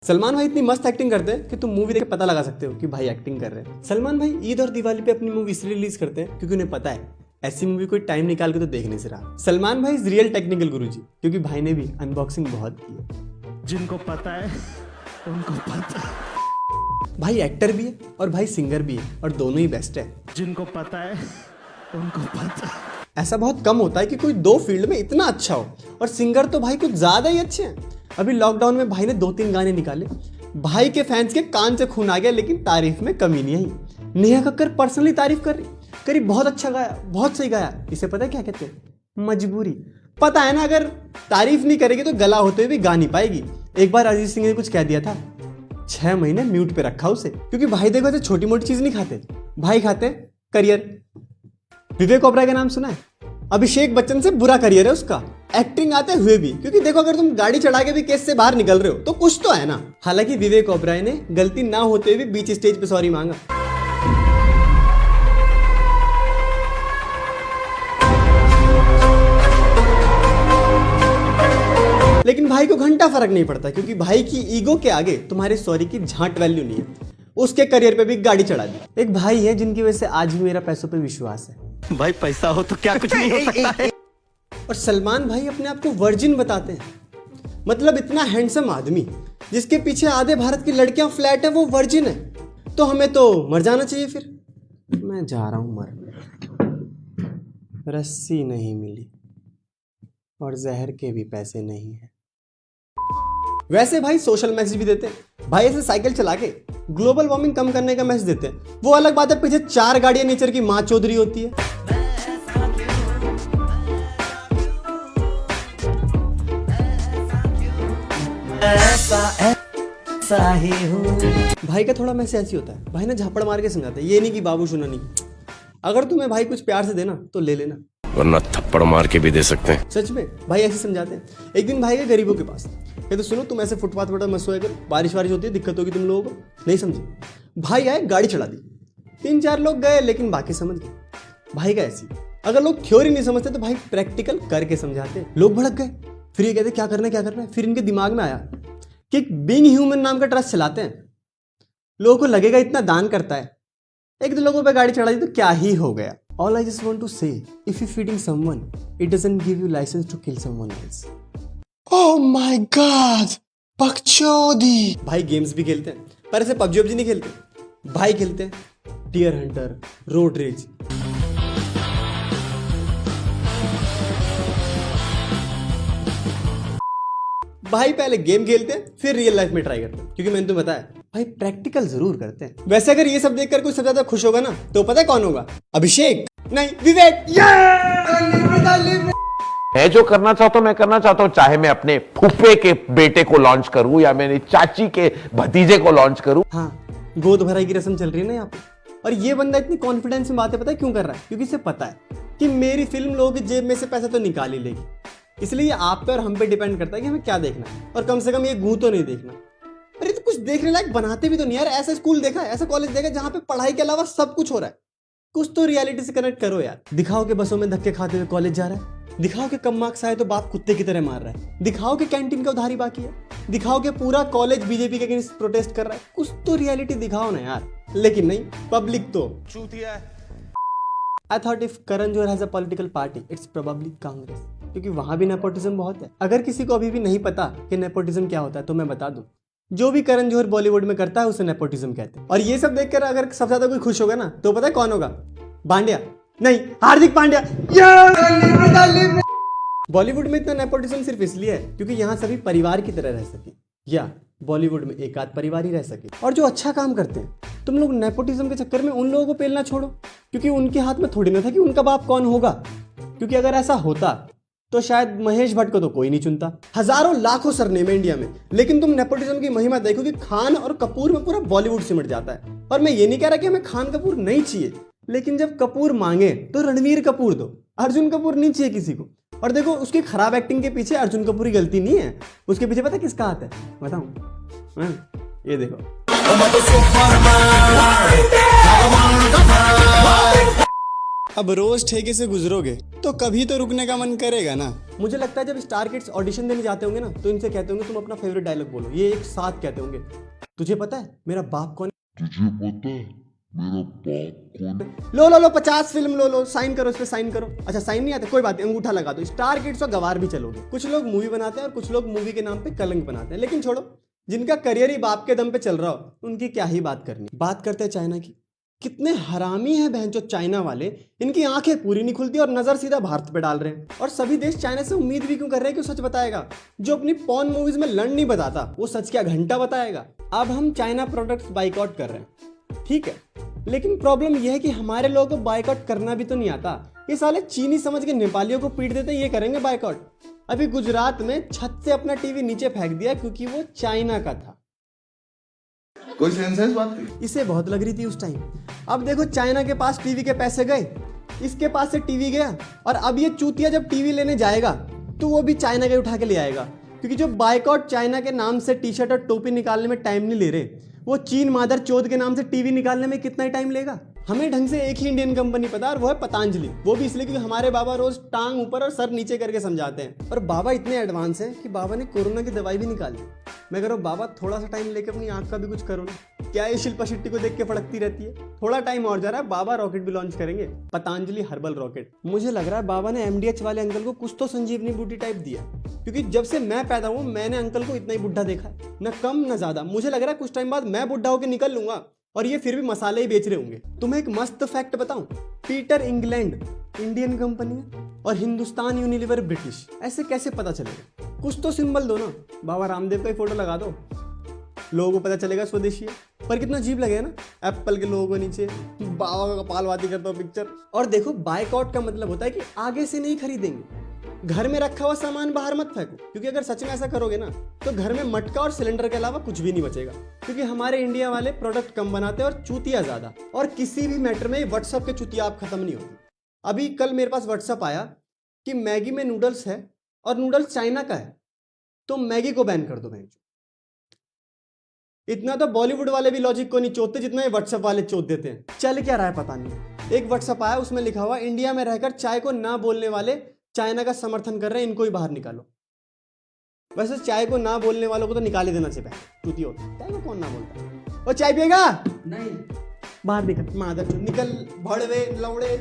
सलमान भाई इतनी मस्त एक्टिंग करते हैं कि तुम मूवी देख के पता लगा सकते हो कि भाई एक्टिंग कर रहे हैं। सलमान भाई ईद और दिवाली पे अपनी मूवी इसलिए रिलीज करते हैं क्योंकि उन्हें पता है ऐसी मूवी कोई टाइम निकाल के तो देख नहीं से रहा। सलमान भाई इज रियल टेक्निकल गुरुजी, क्योंकि भाई ने भी अनबॉक्सिंग बहुत की है। जिनको पता है उनको पता है। भाई एक्टर भी है और भाई सिंगर भी है और दोनों ही बेस्ट है। जिनको पता है उनको पता है। ऐसा बहुत कम होता है कि कोई दो फील्ड में इतना अच्छा हो, और सिंगर तो भाई कुछ ज्यादा ही अच्छे हैं। अभी लॉकडाउन में भाई ने 2-3 गाने निकाले, भाई के फैंस के कान से खून आ गया, लेकिन तारीफ में कमी नहीं आई। नेहा कक्कर पर्सनली तारीफ कर रही, करी बहुत अच्छा गाया, बहुत सही गाया। इसे पता है क्या कहते हैं? मजबूरी। पता है ना, अगर तारीफ नहीं करेगी तो गला होते हुए भी गा नहीं पाएगी। एक बार अरिजीत सिंह ने कुछ कह दिया था, 6 महीने म्यूट पे रखा उसे, क्योंकि भाई देखो ऐसे छोटी मोटी चीज नहीं खाते भाई, खाते करियर। विवेक ओबराय का नाम सुना है? अभिषेक बच्चन से बुरा करियर है उसका, एक्टिंग आते हुए भी। क्योंकि देखो, अगर तुम गाड़ी चढ़ा के भी केस से बाहर निकल रहे हो तो कुछ तो है ना। हालांकि विवेक ओबराय ने गलती ना होते हुए बीच स्टेज पे सॉरी मांगा। लेकिन भाई को घंटा फर्क नहीं पड़ता, क्योंकि भाई की ईगो के आगे तुम्हारे सॉरी की झांट वैल्यू नहीं है। उसके करियर पे भी गाड़ी चढ़ा दी। एक भाई है जिनकी वजह से आज भी मेरा पैसों पे विश्वास है। भाई पैसा हो तो क्या कुछ नहीं हो सकता है। और सलमान भाई अपने आप को वर्जिन बताते हैं। मतलब इतना हैंडसम आदमी जिसके पीछे आधे भारत की लड़कियां फ्लैट है, वो वर्जिन है। तो हमें तो मर जाना चाहिए फिर। मैं जा रहा हूं मरने, रस्सी नहीं मिली और जहर के भी पैसे नहीं है। वैसे भाई सोशल मैसेज भी देते हैं। भाई ऐसे साइकिल चला के ग्लोबल वार्मिंग कम करने का मैसेज देते हैं। वो अलग बात है, पीछे 4 गाड़ियां नेचर की मां चौधरी होती है। ऐसा ही हूँ। भाई का थोड़ा मैसेज ऐसी होता है, भाई ना झापड़ मार के समझाते हैं, ये नहीं कि बाबू सुना नहीं। अगर तुम्हें भाई कुछ प्यार से देना तो ले लेना, वरना थप्पड़ मार के भी दे सकते हैं। सच में भाई ऐसे समझाते हैं। एक दिन भाई गए गरीबों के पास, कहते सुनो तुम ऐसे फुटपाथ पर मत सोया करो, बारिश वारिश होती है, दिक्कत होगी तुम लोगों को। नहीं समझे भाई, आए गाड़ी चढ़ा दी। 3-4 लोग गए, लेकिन बाकी समझ गए। भाई का ऐसी, अगर लोग थ्योरी नहीं समझते तो भाई प्रैक्टिकल करके समझाते। लोग भड़क गए, फिर ये कहते क्या करना है क्या करना है। फिर इनके दिमाग में आया कि बीइंग ह्यूमन नाम का ट्रस्ट चलाते हैं, लोगों को लगेगा इतना दान करता है। 1-2 लोगों पे गाड़ी चढ़ा दी तो क्या ही हो गया। All I just want to say, if you're feeding someone, it doesn't give you license to kill someone else. Oh my God, बकचोदी। भाई गेम्स भी खेलते हैं, पर ऐसे पबजी नहीं खेलते। भाई खेलते हैं डियर हंटर, रोड रेज। भाई पहले गेम खेलते हैं, फिर रियल लाइफ में ट्राई करते हैं, क्योंकि मैंने तुम्हें बताया भाई प्रैक्टिकल जरूर करते हैं। वैसे अगर ये सब देखकर कोई सबसे ज्यादा खुश होगा ना, तो पता है कौन होगा? अभिषेक नहीं, विवेक। मैं जो करना चाहता हूं मैं करना चाहता हूं, चाहे मैं अपने फूफे के बेटे को लॉन्च करूं या मेरी चाची के भतीजे को लॉन्च करूं। हाँ, गोद भराई की रस्म चल रही है ना यहाँ पे। और ये बंदा इतनी कॉन्फिडेंस में बातें पता है क्यों कर रहा है? क्योंकि इसे पता है कि मेरी फिल्म लोगों की जेब में से पैसा तो निकाल ही लेगी। इसलिए ये आप पे और हम पे डिपेंड करता है कि हमें क्या देखना है, और कम से कम ये गूं तो नहीं देखना। अरे तो कुछ देखने लायक बनाते भी तो नहीं यार। ऐसा स्कूल देखा है, ऐसा कॉलेज देखा है जहाँ पे पढ़ाई के अलावा सब कुछ हो रहा है। कुछ तो रियलिटी से कनेक्ट करो यार। दिखाओ के बसों में धक्के खाते हुए कॉलेज जा रहा है, दिखाओ के कम मार्क्स आए तो बाप कुत्ते की तरह मार रहा है, दिखाओ के कैंटीन का उधारी बाकी है, दिखाओ के पूरा कॉलेज बीजेपी के अगेंस्ट प्रोटेस्ट कर रहा है। कुछ तो रियलिटी दिखाओ ना यार। लेकिन नहीं, पब्लिक तो चूतिया है। I thought if Karan Johar has a political party, it's probably Congress, क्योंकि वहां भी नेपोटिज्म बहुत है। अगर किसी को अभी भी नहीं पता कि नेपोटिज्म क्या होता है तो मैं बता दूं, जो भी करण जौहर बॉलीवुड में करता है उसे नेपोटिज्म कहते हैं। और ये सब देखकर अगर सबसे ज्यादा कोई खुश होगा ना, तो पता है कौन होगा? बांडिया नहीं, हार्दिक पांड्या। बॉलीवुड में इतना नेपोटिज्म सिर्फ इसलिए है क्योंकि यहाँ सभी परिवार की तरह रह सके, या बॉलीवुड में एक आध परिवार ही रह सके। और जो अच्छा काम करते हैं, तुम लोग नेपोटिज्म के चक्कर में उन लोगों को पेलना छोड़ो, क्योंकि उनके हाथ में थोड़ी ना था कि उनका बाप कौन होगा। क्योंकि अगर ऐसा होता तो शायद महेश भट्ट को तो कोई नहीं चुनता। हजारों लाखों सरनेम है इंडिया में, लेकिन तुम नेपोटिज्म की महिमा देखो कि खान और कपूर में पूरा बॉलीवुड सिमट जाता है। और मैं ये नहीं कह रहा कि हमें खान कपूर नहीं चाहिए, लेकिन जब कपूर मांगे तो रणवीर कपूर दो, अर्जुन कपूर नहीं चाहिए किसी को। और देखो, उसकी खराब एक्टिंग के पीछे अर्जुन कपूर की गलती नहीं है, उसके पीछे पता किसका हाथ है? बताऊं? ये देखो, अब रोज ठेके से गुजरोगे तो कभी तो रुकने का मन करेगा ना। मुझे लगता है जब स्टार किड्स ऑडिशन देने जाते होंगे ना तो इनसे कहते होंगे तुम अपना फेवरेट डायलॉग बोलो। ये एक साथ कहते होंगे, तुझे पता है मेरा बाप कौन है? लो 50 फिल्म लो साइन करो, इस पे साइन करो। अच्छा साइन नहीं आता, कोई बात नहीं, अंगूठा लगा दो। स्टार किड्स का गवार भी चलोगे। कुछ लोग मूवी बनाते हैं और कुछ लोग मूवी के नाम पे कलंक बनाते हैं, लेकिन छोड़ो, जिनका करियर ही बाप के दम पे चल रहा हो उनकी क्या ही बात करनी। बात करते हैं चाइना की। कितने हरामी हैं बहन जो चाइना वाले, इनकी आंखें पूरी नहीं खुलती और नजर सीधा भारत पे डाल रहे हैं। और सभी देश चाइना से उम्मीद भी क्यों कर रहे हैं कि सच बताएगा। जो अपनी पॉर्न मूवीज में लड़ नहीं बताता वो सच क्या घंटा बताएगा। अब हम चाइना प्रोडक्ट्स बाइकआउट कर रहे हैं, ठीक है, लेकिन प्रॉब्लम यह है कि हमारे लोगों को बाइकआउट करना भी तो नहीं आता। ये साले चीनी समझ के नेपालियों को पीट देते, ये करेंगे बाइकआउट। अभी गुजरात में छत से अपना टीवी नीचे फेंक दिया क्योंकि वो चाइना का था। कोई सेंस है इस बात की? इसे बहुत लग रही थी उस टाइम। अब देखो चाइना के पास टीवी के पैसे गए, इसके पास से टीवी गया, और अब ये चूतिया जब टीवी लेने जाएगा तो वो भी चाइना के उठा के ले आएगा। क्योंकि जो बाइकआउट चाइना के नाम से टी शर्ट और टोपी निकालने में टाइम नहीं ले रहे, वो चीन मादर चौथ के नाम से टीवी निकालने में कितना ही टाइम लेगा। हमें ढंग से एक ही इंडियन कंपनी पता है और वो है पतंजलि। वो भी इसलिए क्योंकि हमारे बाबा रोज टांग ऊपर और सर नीचे करके समझाते हैं। और बाबा इतने एडवांस हैं कि बाबा ने कोरोना की दवाई भी निकाली। मैं कह रहा हूँ बाबा थोड़ा सा टाइम लेके अपनी आंख का भी कुछ करो ना। क्या ये शिल्पा शेट्टी को देख के फड़कती रहती है? थोड़ा टाइम और जा रहा है, बाबा रॉकेट भी लॉन्च करेंगे, पतंजलि हर्बल रॉकेट। मुझे लग रहा है बाबा ने एमडीएच वाले अंकल को कुछ तो संजीवनी बूटी टाइप दिया, क्योंकि जब से मैं पैदा हूँ मैंने अंकल को इतना ही बुढ़ा देखा है, न कम न ज्यादा। मुझे लग रहा है कुछ टाइम बाद मैं बुढ़ा होकर निकल लूंगा और ये फिर भी मसाले ही बेच रहे होंगे। तुम्हें एक मस्त फैक्ट बताऊं, पीटर इंग्लैंड इंडियन कंपनी है और हिंदुस्तान यूनिलीवर ब्रिटिश। ऐसे कैसे पता चलेगा? कुछ तो सिंबल दो ना। बाबा रामदेव का ही फोटो लगा दो, लोगों को पता चलेगा स्वदेशी है। पर कितना अजीब लगेगा ना, एप्पल के लोगो नीचे बाबा का कपालभाती करता हो पिक्चर। और देखो बाइकआउट का मतलब होता है कि आगे से नहीं खरीदेंगे। घर में रखा हुआ सामान बाहर मत फेंको, क्योंकि अगर सच में ऐसा करोगे ना तो घर में मटका और सिलेंडर के अलावा कुछ भी नहीं बचेगा। क्योंकि हमारे इंडिया वाले प्रोडक्ट कम बनाते हैं और चूतिया ज्यादा। और किसी भी मैटर में व्हाट्सएप के चूतिया आप खत्म नहीं होती। अभी कल मेरे पास व्हाट्सएप आया कि मैगी में नूडल्स है और नूडल्स चाइना का है, तो मैगी को बैन कर दो। बहन इतना तो बॉलीवुड वाले भी लॉजिक को नहीं चोदते जितना ये व्हाट्सएप वाले चोद देते हैं। चल क्या रहा है पता नहीं। एक व्हाट्सएप आया, उसमें लिखा हुआ इंडिया में रहकर चाय को ना बोलने वाले चाइना का समर्थन कर रहे हैं, इनको ही बाहर निकालो। वैसे चाय को ना बोलने वालों को तो निकाल ही देना चाहिए। चूती होता है, चाय को कौन ना बोलता है? वो चाय पिएगा नहीं, बाहर निकल मादर, निकल भड़वे लौड़े।